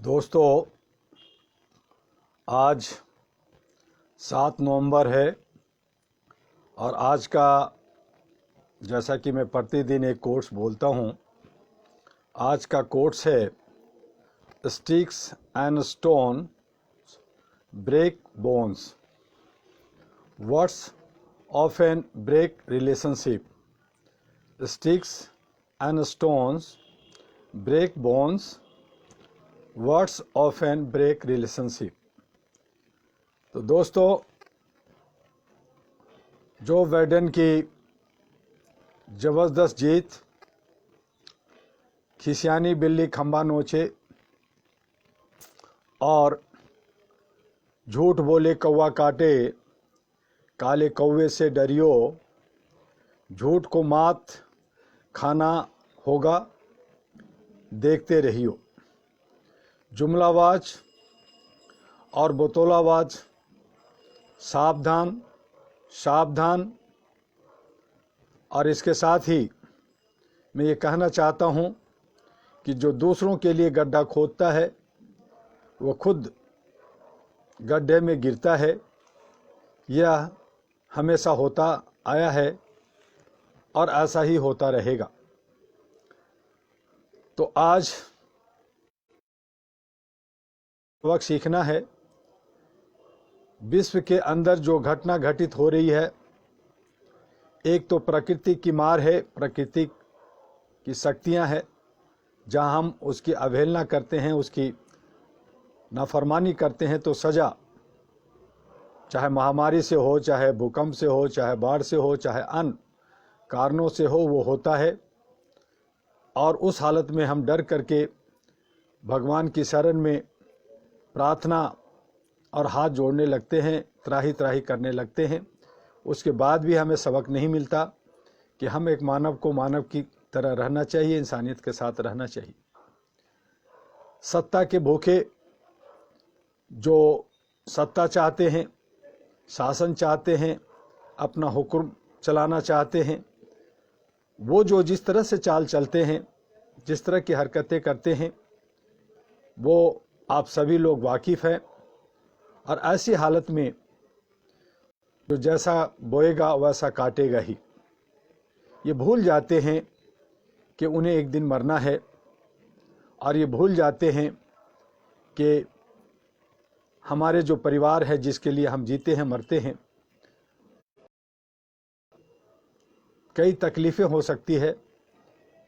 दोस्तों, आज 7 नवंबर है और आज का, जैसा कि मैं प्रतिदिन एक कोट्स बोलता हूँ, आज का कोट्स है sticks and stone break bones, words often break relationship. Sticks and stones break bones, words often break relationship. तो दोस्तों, जो बाइडेन की ज़बरदस्त जीत, खिसियानी बिल्ली खंबा नोचे और झूठ बोले कौवा काटे, काले कौवे से डरियो, झूठ को मात खाना होगा, देखते रहियो। जुमलाबाज और बोतोलाबाज, सावधान सावधान। और इसके साथ ही मैं ये कहना चाहता हूँ कि जो दूसरों के लिए गड्ढा खोदता है वो खुद गड्ढे में गिरता है। यह हमेशा होता आया है और ऐसा ही होता रहेगा। तो आज सबक सीखना है। विश्व के अंदर जो घटना घटित हो रही है, एक तो प्रकृति की मार है, प्रकृति की शक्तियां हैं, जहां हम उसकी अवहेलना करते हैं, उसकी नाफरमानी करते हैं तो सज़ा, चाहे महामारी से हो, चाहे भूकंप से हो, चाहे बाढ़ से हो, चाहे अन्य कारणों से हो, वो होता है। और उस हालत में हम डर करके भगवान की शरण में प्रार्थना और हाथ जोड़ने लगते हैं, त्राही त्राही करने लगते हैं। उसके बाद भी हमें सबक नहीं मिलता कि हम एक मानव को मानव की तरह रहना चाहिए, इंसानियत के साथ रहना चाहिए। सत्ता के भूखे जो सत्ता चाहते हैं, शासन चाहते हैं, अपना हुक्म चलाना चाहते हैं, वो जो जिस तरह से चाल चलते हैं, जिस तरह की हरकतें करते हैं, वो आप सभी लोग वाकिफ़ हैं। और ऐसी हालत में जो जैसा बोएगा वैसा काटेगा ही। ये भूल जाते हैं कि उन्हें एक दिन मरना है, और ये भूल जाते हैं कि हमारे जो परिवार है, जिसके लिए हम जीते हैं, मरते हैं, कई तकलीफ़ें हो सकती है,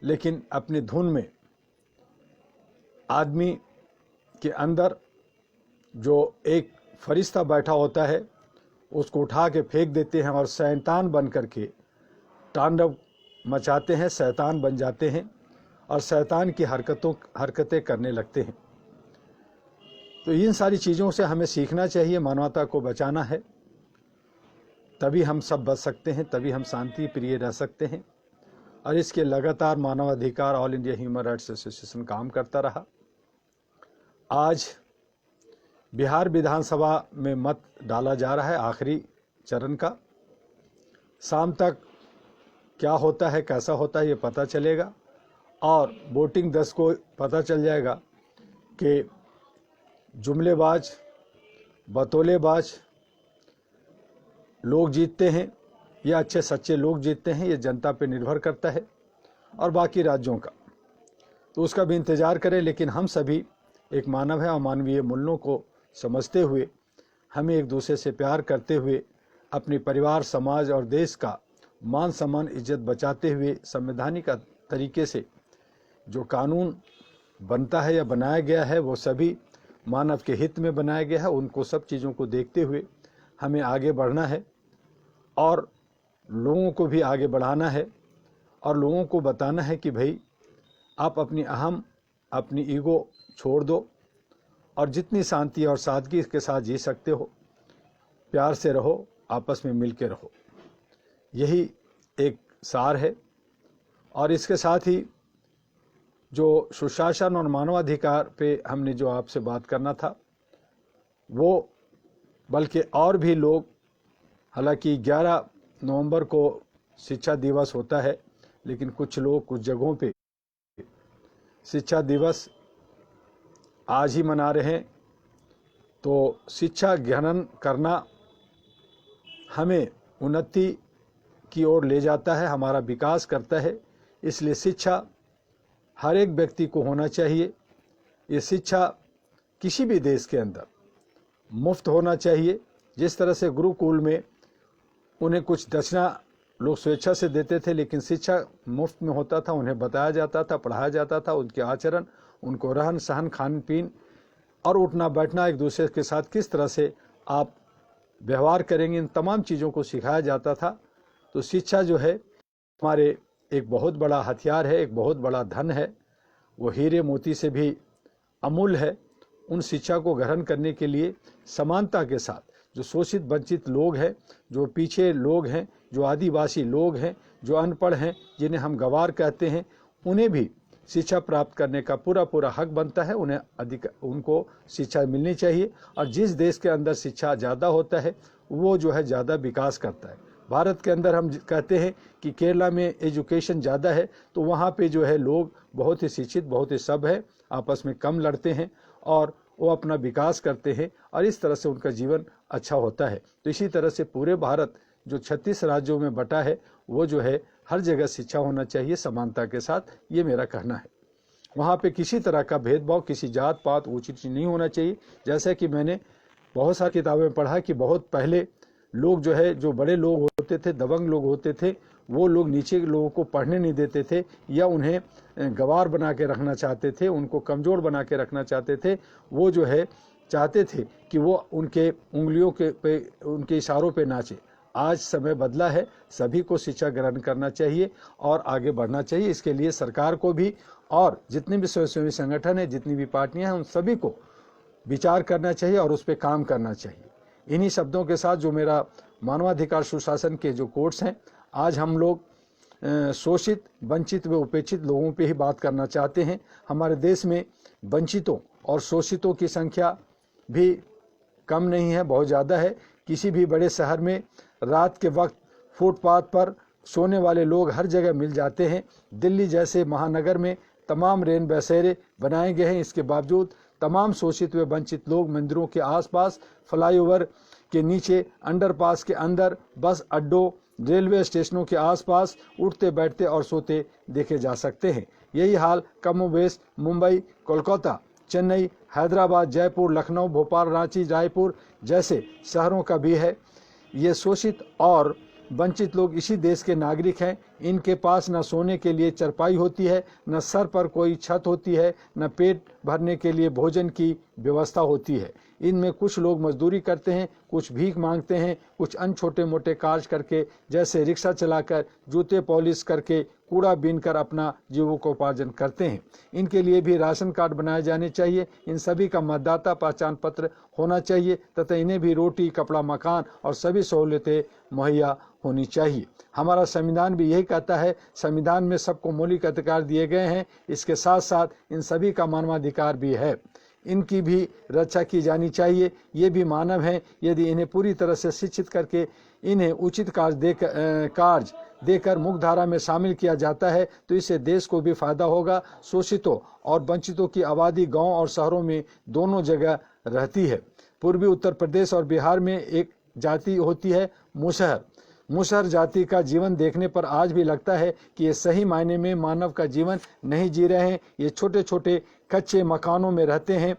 लेकिन अपनी धुन में आदमी के अंदर जो एक फरिश्ता बैठा होता है, उसको उठा के फेंक देते हैं और शैतान बन करके तांडव मचाते हैं, शैतान बन जाते हैं और शैतान की हरकतें करने लगते हैं। तो इन सारी चीज़ों से हमें सीखना चाहिए, मानवता को बचाना है, तभी हम सब बच सकते हैं, तभी हम शांति प्रिय रह सकते हैं। और इसके लगातार मानवाधिकार all India human rights association काम करता रहा। आज बिहार विधानसभा में मत डाला जा रहा है, आखिरी चरण का। शाम तक क्या होता है, कैसा होता है, ये पता चलेगा। और वोटिंग 10 को पता चल जाएगा कि जुमलेबाज, बतौलेबाज लोग जीतते हैं या अच्छे सच्चे लोग जीतते हैं। ये जनता पे निर्भर करता है और बाकी राज्यों का, तो उसका भी इंतज़ार करें। लेकिन हम सभी एक मानव है और मानवीय मूल्यों को समझते हुए, हमें एक दूसरे से प्यार करते हुए, अपने परिवार, समाज और देश का मान सम्मान, इज्जत बचाते हुए, संवैधानिक तरीके से जो कानून बनता है या बनाया गया है, वो सभी मानव के हित में बनाया गया है। उनको सब चीज़ों को देखते हुए हमें आगे बढ़ना है और लोगों को भी आगे बढ़ाना है और लोगों को बताना है कि भाई, आप अपनी अहम, अपनी ईगो छोड़ दो और जितनी शांति और सादगी के साथ जी सकते हो, प्यार से रहो, आपस में मिल के रहो। यही एक सार है। और इसके साथ ही जो सुशासन और मानवाधिकार पे हमने जो आपसे बात करना था, वो बल्कि और भी लोग, हालांकि 11 नवंबर को शिक्षा दिवस होता है, लेकिन कुछ लोग कुछ जगहों पे शिक्षा दिवस आज ही मना रहे हैं। तो शिक्षा ग्रहण करना हमें उन्नति की ओर ले जाता है, हमारा विकास करता है। इसलिए शिक्षा हर एक व्यक्ति को होना चाहिए। ये शिक्षा किसी भी देश के अंदर मुफ्त होना चाहिए। जिस तरह से गुरुकुल में उन्हें कुछ दक्षिणा लोग स्वेच्छा से देते थे, लेकिन शिक्षा मुफ्त में होता था, उन्हें बताया जाता था, पढ़ाया जाता था, उनके आचरण, उनको रहन सहन, खान पीन और उठना बैठना, एक दूसरे के साथ किस तरह से आप व्यवहार करेंगे, इन तमाम चीज़ों को सिखाया जाता था। तो शिक्षा जो है हमारे एक बहुत बड़ा हथियार है, एक बहुत बड़ा धन है। वो हीरे मोती से भी अमूल्य है। उन शिक्षा को ग्रहण करने के लिए समानता के साथ जो शोषित वंचित लोग हैं, जो पीछे लोग हैं, जो आदिवासी लोग हैं, जो अनपढ़ हैं, जिन्हें हम गंवार कहते हैं, उन्हें भी शिक्षा प्राप्त करने का पूरा पूरा हक बनता है। उनको शिक्षा मिलनी चाहिए। और जिस देश के अंदर शिक्षा ज़्यादा होता है वो जो है ज़्यादा विकास करता है। भारत के अंदर हम कहते हैं कि केरला में एजुकेशन ज़्यादा है, तो वहाँ पे जो है लोग बहुत ही शिक्षित, बहुत ही सब है, आपस में कम लड़ते हैं और वो अपना विकास करते हैं और इस तरह से उनका जीवन अच्छा होता है। तो इसी तरह से पूरे भारत जो 36 राज्यों में बटा है, वो जो है हर जगह शिक्षा होना चाहिए समानता के साथ, ये मेरा कहना है। वहाँ पे किसी तरह का भेदभाव, किसी जात पात ऊंची नीची नहीं होना चाहिए। जैसे कि मैंने बहुत सारी किताबें में पढ़ा कि बहुत पहले लोग जो है, जो बड़े लोग होते थे, दबंग लोग होते थे, वो लोग नीचे के लोगों को पढ़ने नहीं देते थे या उन्हें गंवार बना के रखना चाहते थे, उनको कमज़ोर बना के रखना चाहते थे। वो जो है चाहते थे कि वो उनके उंगलियों के पे, उनके इशारों पे नाचे। आज समय बदला है, सभी को शिक्षा ग्रहण करना चाहिए और आगे बढ़ना चाहिए। इसके लिए सरकार को भी और जितने भी स्वयंसेवी संगठन है, जितनी भी पार्टियां हैं, उन सभी को विचार करना चाहिए और उस पर काम करना चाहिए। इन्हीं शब्दों के साथ जो मेरा मानवाधिकार सुशासन के जो कोर्स हैं, आज हम लोग शोषित, वंचित व उपेक्षित लोगों पे ही बात करना चाहते हैं। हमारे देश में वंचितों और शोषितों की संख्या भी कम नहीं है, बहुत ज़्यादा है। किसी भी बड़े शहर में रात के वक्त फुटपाथ पर सोने वाले लोग हर जगह मिल जाते हैं। दिल्ली जैसे महानगर में तमाम रेन बसेरे बनाए गए हैं, इसके बावजूद तमाम शोषित व वंचित लोग मंदिरों के आसपास, फ्लाईओवर के नीचे, अंडरपास के अंदर, बस अड्डों, रेलवे स्टेशनों के आसपास उठते बैठते और सोते देखे जा सकते हैं। यही हाल कमोबेश मुंबई, कोलकाता, चेन्नई, हैदराबाद, जयपुर, लखनऊ, भोपाल, रांची, रायपुर जैसे शहरों का भी है। ये शोषित और वंचित लोग इसी देश के नागरिक हैं। इनके पास न सोने के लिए चरपाई होती है, न सर पर कोई छत होती है, न पेट भरने के लिए भोजन की व्यवस्था होती है। इनमें कुछ लोग मजदूरी करते हैं, कुछ भीख मांगते हैं, कुछ अन्य छोटे मोटे कार्य करके, जैसे रिक्शा चलाकर, जूते पॉलिश करके, कूड़ा बीनकर अपना जीविकोपार्जन करते हैं। इनके लिए भी राशन कार्ड बनाए जाने चाहिए। इन सभी का मतदाता पहचान पत्र होना चाहिए तथा इन्हें भी रोटी, कपड़ा, मकान और सभी सहूलियतें मुहैया होनी चाहिए। हमारा संविधान भी यही कहता है। संविधान में सबको मौलिक अधिकार दिए गए हैं, इसके साथ साथ इन सभी का मानवाधिकार भी है। इनकी भी रक्षा की जानी चाहिए। ये भी मानव हैं। यदि इन्हें पूरी तरह से शिक्षित करके इन्हें उचित कार्य देकर मुख्यधारा में शामिल किया जाता है तो इससे देश को भी फायदा होगा। शोषितों और वंचितों की आबादी गांव और शहरों में दोनों जगह रहती है। पूर्वी उत्तर प्रदेश और बिहार में एक जाति होती है मुसहर। मुसहर जाति का जीवन देखने पर आज भी लगता है कि ये सही मायने में मानव का जीवन नहीं जी रहे हैं। ये छोटे छोटे कच्चे मकानों में रहते हैं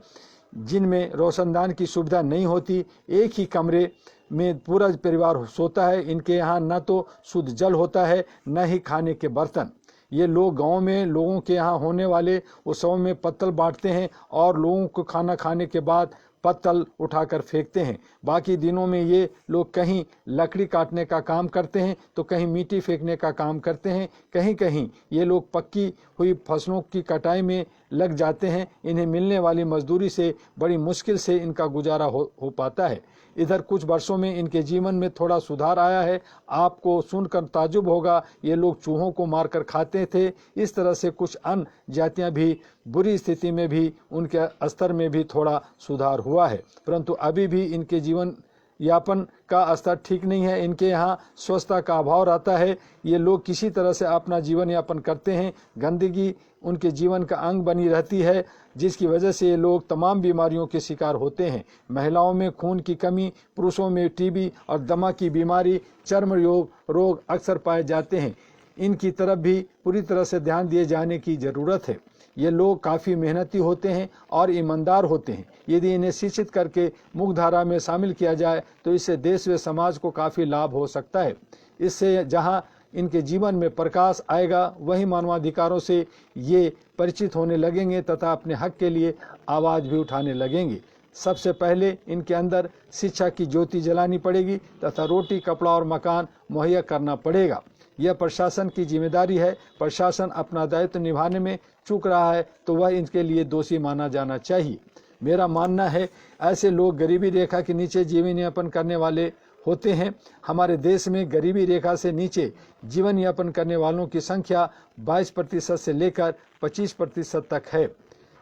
जिनमें रोशनदान की सुविधा नहीं होती। एक ही कमरे में पूरा परिवार सोता है। इनके यहाँ न तो शुद्ध जल होता है, न ही खाने के बर्तन। ये लोग गांव में लोगों के यहाँ होने वाले उत्सवों में पत्तल बांटते हैं और लोगों को खाना खाने के बाद पत्तल उठाकर फेंकते हैं। बाकी दिनों में ये लोग कहीं लकड़ी काटने का काम करते हैं तो कहीं मिट्टी फेंकने का काम करते हैं। कहीं कहीं ये लोग पक्की हुई फसलों की कटाई में लग जाते हैं। इन्हें मिलने वाली मजदूरी से बड़ी मुश्किल से इनका गुजारा हो पाता है। इधर कुछ वर्षों में इनके जीवन में थोड़ा सुधार आया है। आपको सुनकर ताज्जुब होगा, ये लोग चूहों को मारकर खाते थे। इस तरह से कुछ अन्य जातियां भी बुरी स्थिति में भी उनके स्तर में भी थोड़ा सुधार हुआ है, परंतु अभी भी इनके जीवन यापन का स्तर ठीक नहीं है, इनके यहाँ स्वच्छता का अभाव रहता है। ये लोग किसी तरह से अपना जीवन यापन करते हैं, गंदगी उनके जीवन का अंग बनी रहती है, जिसकी वजह से ये लोग तमाम बीमारियों के शिकार होते हैं। महिलाओं में खून की कमी, पुरुषों में टीबी और दमा की बीमारी, चर्म रोग अक्सर पाए जाते हैं। इनकी तरफ भी पूरी तरह से ध्यान दिए जाने की ज़रूरत है। ये लोग काफ़ी मेहनती होते हैं और ईमानदार होते हैं। यदि इन्हें शिक्षित करके मुख्यधारा में शामिल किया जाए तो इससे देश व समाज को काफ़ी लाभ हो सकता है। इससे जहां इनके जीवन में प्रकाश आएगा, वही मानवाधिकारों से ये परिचित होने लगेंगे तथा अपने हक के लिए आवाज़ भी उठाने लगेंगे। सबसे पहले इनके अंदर शिक्षा की ज्योति जलानी पड़ेगी तथा रोटी, कपड़ा और मकान मुहैया करना पड़ेगा। यह प्रशासन की जिम्मेदारी है। प्रशासन अपना दायित्व निभाने में चूक रहा है तो वह इनके लिए दोषी माना जाना चाहिए। मेरा मानना है ऐसे लोग गरीबी रेखा के नीचे जीवन यापन करने वाले होते हैं। हमारे देश में गरीबी रेखा से नीचे जीवन यापन करने वालों की संख्या 22% से लेकर 25% तक है।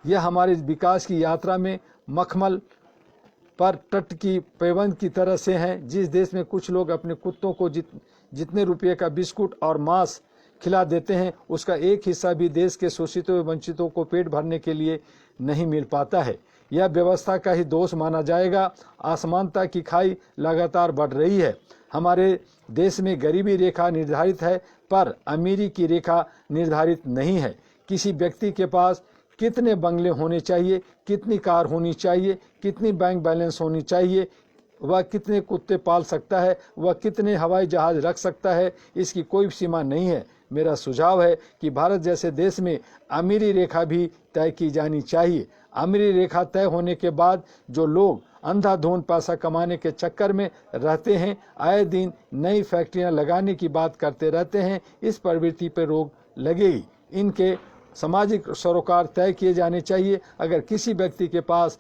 यह हमारे विकास की यात्रा में मखमल पर तट की पैबंद की तरह से हैं। जिस देश में कुछ लोग अपने कुत्तों को जितने रुपये का बिस्कुट और मांस खिला देते हैं, उसका एक हिस्सा भी देश के शोषितों व वंचितों को पेट भरने के लिए नहीं मिल पाता है। यह व्यवस्था का ही दोष माना जाएगा। असमानता की खाई लगातार बढ़ रही है। हमारे देश में गरीबी रेखा निर्धारित है पर अमीरी की रेखा निर्धारित नहीं है। किसी व्यक्ति के पास कितने बंगले होने चाहिए, कितनी कार होनी चाहिए, कितनी बैंक बैलेंस होनी चाहिए, वह कितने कुत्ते पाल सकता है, वह कितने हवाई जहाज रख सकता है, इसकी कोई सीमा नहीं है। मेरा सुझाव है कि भारत जैसे देश में अमीरी रेखा भी तय की जानी चाहिए। अमीरी रेखा तय होने के बाद जो लोग अंधाधुंध पैसा कमाने के चक्कर में रहते हैं, आए दिन नई फैक्ट्रियां लगाने की बात करते रहते हैं, इस प्रवृत्ति पर रोक लगेगी। इनके सामाजिक सरोकार तय किए जाने चाहिए। अगर किसी व्यक्ति के पास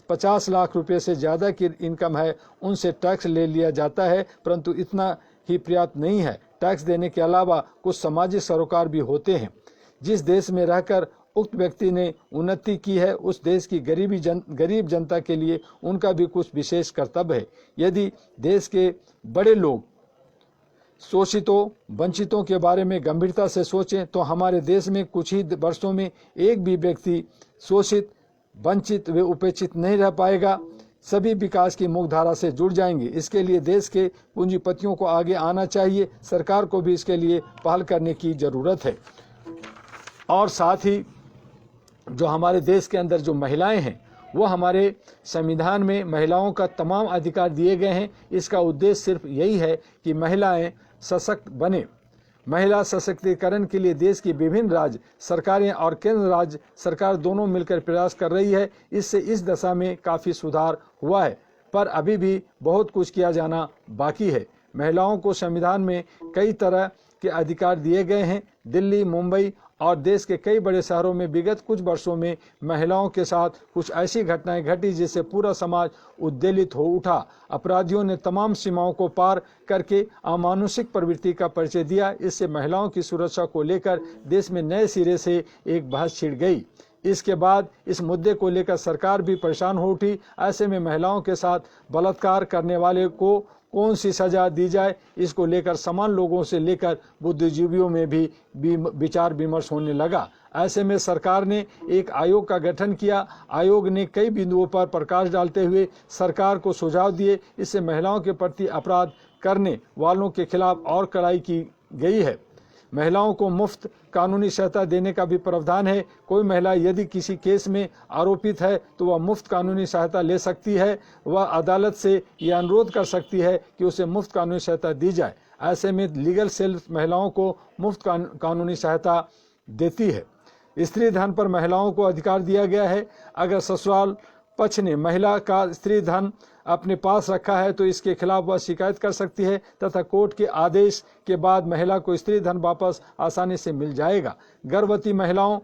50 लाख रुपए से ज़्यादा की इनकम है, उनसे टैक्स ले लिया जाता है, परंतु इतना ही पर्याप्त नहीं है। टैक्स देने के अलावा कुछ सामाजिक सरोकार भी होते हैं। जिस देश में रहकर उक्त व्यक्ति ने उन्नति की है, उस देश की गरीब जनता के लिए उनका भी कुछ विशेष कर्तव्य है। यदि देश के बड़े लोग शोषितों वंचितों के बारे में गंभीरता से सोचें तो हमारे देश में कुछ ही वर्षों में एक भी व्यक्ति शोषित, वंचित व उपेक्षित नहीं रह पाएगा। सभी विकास की मुख्यधारा से जुड़ जाएंगे। इसके लिए देश के पूंजीपतियों को आगे आना चाहिए। सरकार को भी इसके लिए पहल करने की ज़रूरत है। और साथ ही जो हमारे देश के अंदर जो महिलाएं हैं, वो हमारे संविधान में महिलाओं का तमाम अधिकार दिए गए हैं। इसका उद्देश्य सिर्फ यही है कि महिलाएं सशक्त बने। महिला सशक्तिकरण के लिए देश की विभिन्न राज्य सरकारें और केंद्र राज्य सरकार दोनों मिलकर प्रयास कर रही है। इससे इस दशा में काफ़ी सुधार हुआ है, पर अभी भी बहुत कुछ किया जाना बाकी है। महिलाओं को संविधान में कई तरह के अधिकार दिए गए हैं। दिल्ली, मुंबई और देश के कई बड़े शहरों में विगत कुछ वर्षों में महिलाओं के साथ कुछ ऐसी घटनाएं घटी जिससे पूरा समाज उद्वेलित हो उठा। अपराधियों ने तमाम सीमाओं को पार करके अमानुषिक प्रवृत्ति का परिचय दिया। इससे महिलाओं की सुरक्षा को लेकर देश में नए सिरे से एक बहस छिड़ गई। इसके बाद इस मुद्दे को लेकर सरकार भी परेशान हो उठी। ऐसे में महिलाओं के साथ बलात्कार करने वाले को कौन सी सजा दी जाए, इसको लेकर समान लोगों से लेकर बुद्धिजीवियों में भी विचार विमर्श होने लगा। ऐसे में सरकार ने एक आयोग का गठन किया। आयोग ने कई बिंदुओं पर प्रकाश डालते हुए सरकार को सुझाव दिए। इससे महिलाओं के प्रति अपराध करने वालों के खिलाफ और कड़ाई की गई है। महिलाओं को मुफ्त कानूनी सहायता देने का भी प्रावधान है। कोई महिला यदि किसी केस में आरोपित है तो वह मुफ्त कानूनी सहायता ले सकती है। वह अदालत से यह अनुरोध कर सकती है कि उसे मुफ्त कानूनी सहायता दी जाए। ऐसे में लीगल सेल महिलाओं को मुफ्त कानूनी सहायता देती है। स्त्री धन पर महिलाओं को अधिकार दिया गया है। अगर ससुराल पक्ष ने महिला का स्त्री धन अपने पास रखा है तो इसके खिलाफ वह शिकायत कर सकती है तथा कोर्ट के आदेश के बाद महिला को स्त्री धन वापस आसानी से मिल जाएगा। गर्भवती महिलाओं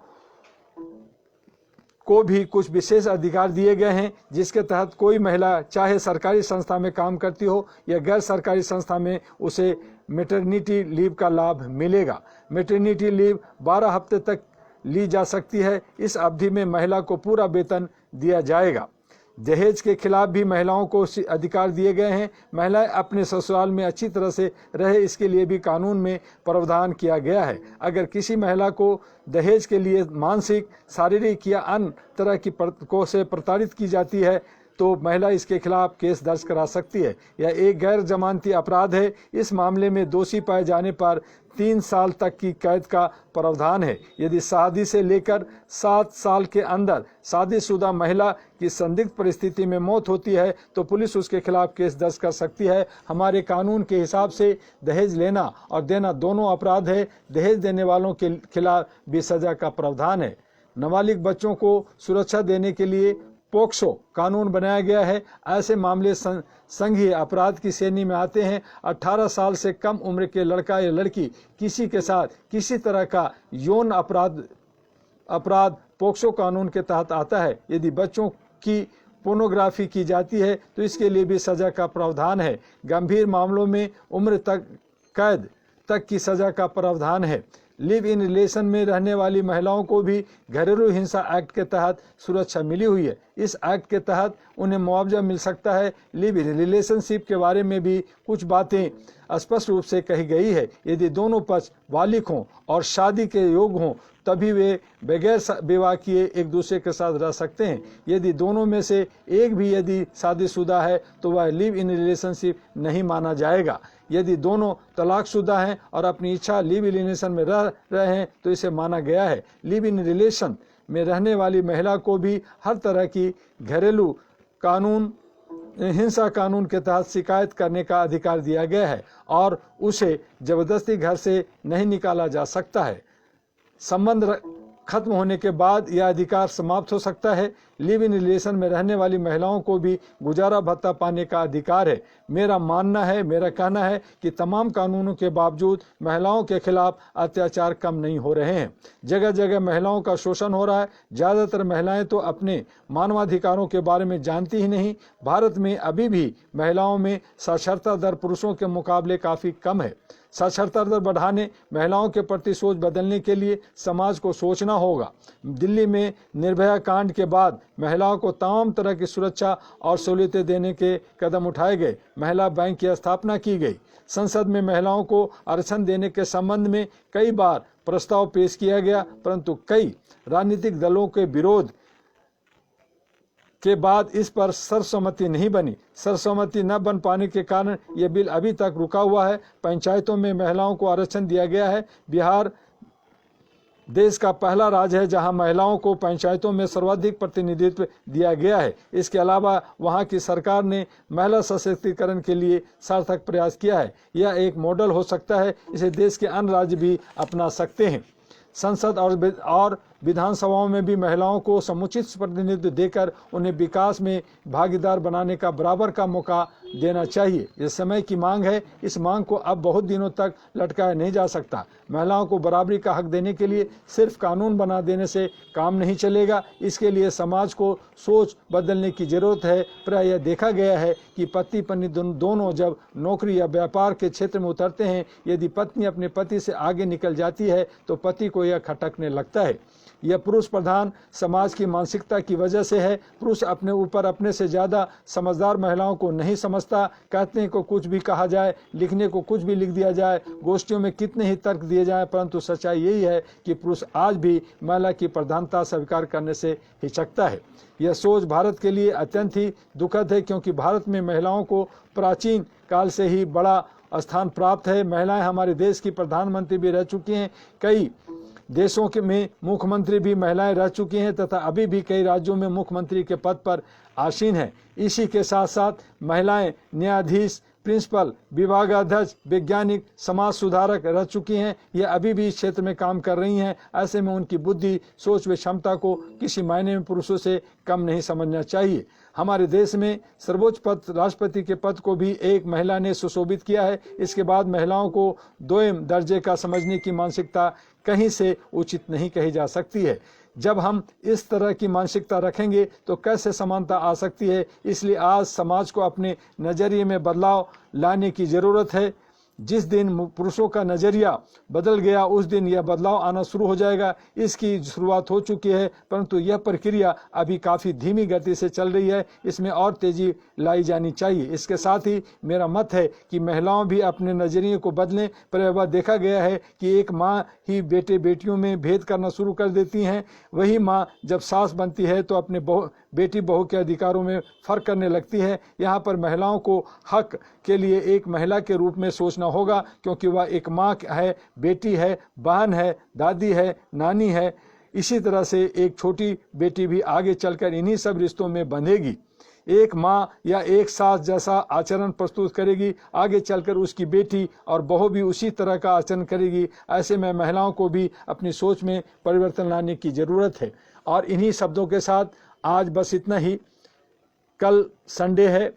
को भी कुछ विशेष अधिकार दिए गए हैं, जिसके तहत कोई महिला चाहे सरकारी संस्था में काम करती हो या गैर सरकारी संस्था में, उसे मैटरनिटी लीव का लाभ मिलेगा। मैटरनिटी लीव 12 हफ्ते तक ली जा सकती है। इस अवधि में महिला को पूरा वेतन दिया जाएगा। दहेज के खिलाफ भी महिलाओं को अधिकार दिए गए हैं। महिलाएं अपने ससुराल में अच्छी तरह से रहे, इसके लिए भी कानून में प्रावधान किया गया है। अगर किसी महिला को दहेज के लिए मानसिक, शारीरिक या अन्य तरह की से प्रताड़ित की जाती है तो महिला इसके खिलाफ केस दर्ज करा सकती है। यह एक गैर जमानती अपराध है। इस मामले में दोषी पाए जाने पर 3 साल तक की कैद का प्रावधान है। यदि शादी से लेकर 7 साल के अंदर शादीशुदा महिला की संदिग्ध परिस्थिति में मौत होती है तो पुलिस उसके खिलाफ केस दर्ज कर सकती है। हमारे कानून के हिसाब से दहेज लेना और देना दोनों अपराध है। दहेज देने वालों के खिलाफ भी सजा का प्रावधान है। नाबालिग बच्चों को सुरक्षा देने के लिए पोक्सो कानून बनाया गया है। ऐसे मामले संघीय अपराध की श्रेणी में आते हैं। 18 साल से कम उम्र के लड़का या लड़की किसी के साथ किसी तरह का यौन अपराध पोक्सो कानून के तहत आता है। यदि बच्चों की पोर्नोग्राफी की जाती है तो इसके लिए भी सजा का प्रावधान है। गंभीर मामलों में उम्र तक कैद तक की सजा का प्रावधान है। लिव इन रिलेशन में रहने वाली महिलाओं को भी घरेलू हिंसा एक्ट के तहत सुरक्षा मिली हुई है। इस एक्ट के तहत उन्हें मुआवजा मिल सकता है। लिव इन रिलेशनशिप के बारे में भी कुछ बातें स्पष्ट रूप से कही गई है। यदि दोनों पक्ष बालिग हों और शादी के योग्य हों तभी वे बगैर विवाह किए एक दूसरे के साथ रह सकते हैं। यदि दोनों में से एक भी यदि शादीशुदा है तो वह लिव इन रिलेशनशिप नहीं माना जाएगा। यदि दोनों तलाकशुदा हैं और अपनी इच्छा लिव इन रिलेशन में रह रहे हैं तो इसे माना गया है। लिव इन रिलेशन में रहने वाली महिला को भी हर तरह की घरेलू कानून हिंसा कानून के तहत शिकायत करने का अधिकार दिया गया है और उसे जबरदस्ती घर से नहीं निकाला जा सकता है। संबंध खत्म होने के बाद यह अधिकार समाप्त हो सकता है। लिव इन रिलेशन में रहने वाली महिलाओं को भी गुजारा भत्ता पाने का अधिकार है। मेरा कहना है कि तमाम कानूनों के बावजूद महिलाओं के खिलाफ अत्याचार कम नहीं हो रहे हैं। जगह जगह महिलाओं का शोषण हो रहा है। ज़्यादातर महिलाएं तो अपने मानवाधिकारों के बारे में जानती ही नहीं। भारत में अभी भी महिलाओं में साक्षरता दर पुरुषों के मुकाबले काफ़ी कम है। साक्षरता दर बढ़ाने, महिलाओं के प्रति सोच बदलने के लिए समाज को सोचना होगा। दिल्ली में निर्भया कांड के बाद महिलाओं को तमाम तरह की सुरक्षा और सहूलियतें देने के कदम उठाए गए। महिला बैंक की स्थापना की गई। संसद में महिलाओं को आरक्षण देने के संबंध में कई बार प्रस्ताव पेश किया गया, परंतु कई राजनीतिक दलों के विरोध के बाद इस पर सर्वसम्मति नहीं बनी। सर्वसम्मति न बन पाने के कारण यह बिल अभी तक रुका हुआ है। पंचायतों में महिलाओं को आरक्षण दिया गया है। बिहार देश का पहला राज्य है जहां महिलाओं को पंचायतों में सर्वाधिक प्रतिनिधित्व दिया गया है। इसके अलावा वहां की सरकार ने महिला सशक्तिकरण के लिए सार्थक प्रयास किया है। यह एक मॉडल हो सकता है। इसे देश के अन्य राज्य भी अपना सकते हैं। संसद और विधानसभाओं में भी महिलाओं को समुचित प्रतिनिधित्व देकर उन्हें विकास में भागीदार बनाने का बराबर का मौका देना चाहिए। यह समय की मांग है। इस मांग को अब बहुत दिनों तक लटकाया नहीं जा सकता। महिलाओं को बराबरी का हक देने के लिए सिर्फ कानून बना देने से काम नहीं चलेगा। इसके लिए समाज को सोच बदलने की जरूरत है। प्रायः यह देखा गया है कि पति पत्नी दोनों जब नौकरी या व्यापार के क्षेत्र में उतरते हैं, यदि पत्नी अपने पति से आगे निकल जाती है तो पति को यह खटकने लगता है। यह पुरुष प्रधान समाज की मानसिकता की वजह से है। पुरुष अपने ऊपर अपने से ज़्यादा समझदार महिलाओं को नहीं समझता। कहते को कुछ भी कहा जाए, लिखने को कुछ भी लिख दिया जाए, गोष्ठियों में कितने ही तर्क दिए जाएं, परंतु सच्चाई यही है कि पुरुष आज भी महिला की प्रधानता स्वीकार करने से हिचकता है। यह सोच भारत के लिए अत्यंत ही दुखद है, क्योंकि भारत में महिलाओं को प्राचीन काल से ही बड़ा स्थान प्राप्त है। महिलाएं हमारे देश की प्रधानमंत्री भी रह चुकी हैं। कई देशों के में मुख्यमंत्री भी महिलाएं रह चुकी हैं तथा अभी भी कई राज्यों में मुख्यमंत्री के पद पर आसीन हैं। इसी के साथ साथ महिलाएं न्यायाधीश, प्रिंसिपल, विभागाध्यक्ष, वैज्ञानिक, समाज सुधारक रह चुकी हैं। ये अभी भी इस क्षेत्र में काम कर रही हैं। ऐसे में उनकी बुद्धि, सोच व क्षमता को किसी मायने में पुरुषों से कम नहीं समझना चाहिए। हमारे देश में सर्वोच्च पद राष्ट्रपति के पद को भी एक महिला ने सुशोभित किया है। इसके बाद महिलाओं को दोयम दर्जे का समझने की मानसिकता कहीं से उचित नहीं कही जा सकती है। जब हम इस तरह की मानसिकता रखेंगे तो कैसे समानता आ सकती है। इसलिए आज समाज को अपने नज़रिए में बदलाव लाने की ज़रूरत है। जिस दिन पुरुषों का नजरिया बदल गया उस दिन यह बदलाव आना शुरू हो जाएगा। इसकी शुरुआत हो चुकी है, परंतु यह प्रक्रिया अभी काफ़ी धीमी गति से चल रही है। इसमें और तेजी लाई जानी चाहिए। इसके साथ ही मेरा मत है कि महिलाओं भी अपने नजरिए को बदलें। पर यह देखा गया है कि एक माँ ही बेटे बेटियों में भेद करना शुरू कर देती हैं। वही माँ जब सास बनती है तो अपने बेटी बहू के अधिकारों में फर्क करने लगती है। यहाँ पर महिलाओं को हक के लिए एक महिला के रूप में सोचना होगा, क्योंकि वह एक माँ है, बेटी है, बहन है, दादी है, नानी है। इसी तरह से एक छोटी बेटी भी आगे चलकर इन्हीं सब रिश्तों में बंधेगी। एक माँ या एक सास जैसा आचरण प्रस्तुत करेगी, आगे चलकर उसकी बेटी और बहू भी उसी तरह का आचरण करेगी। ऐसे में महिलाओं को भी अपनी सोच में परिवर्तन लाने की ज़रूरत है। और इन्हीं शब्दों के साथ आज बस इतना ही। कल संडे है,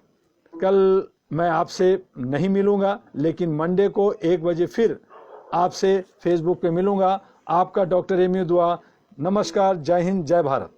कल मैं आपसे नहीं मिलूंगा, लेकिन मंडे को 1 बजे फिर आपसे फेसबुक पे मिलूंगा। आपका डॉक्टर एम यू दुआ। नमस्कार, जय हिंद, जय भारत।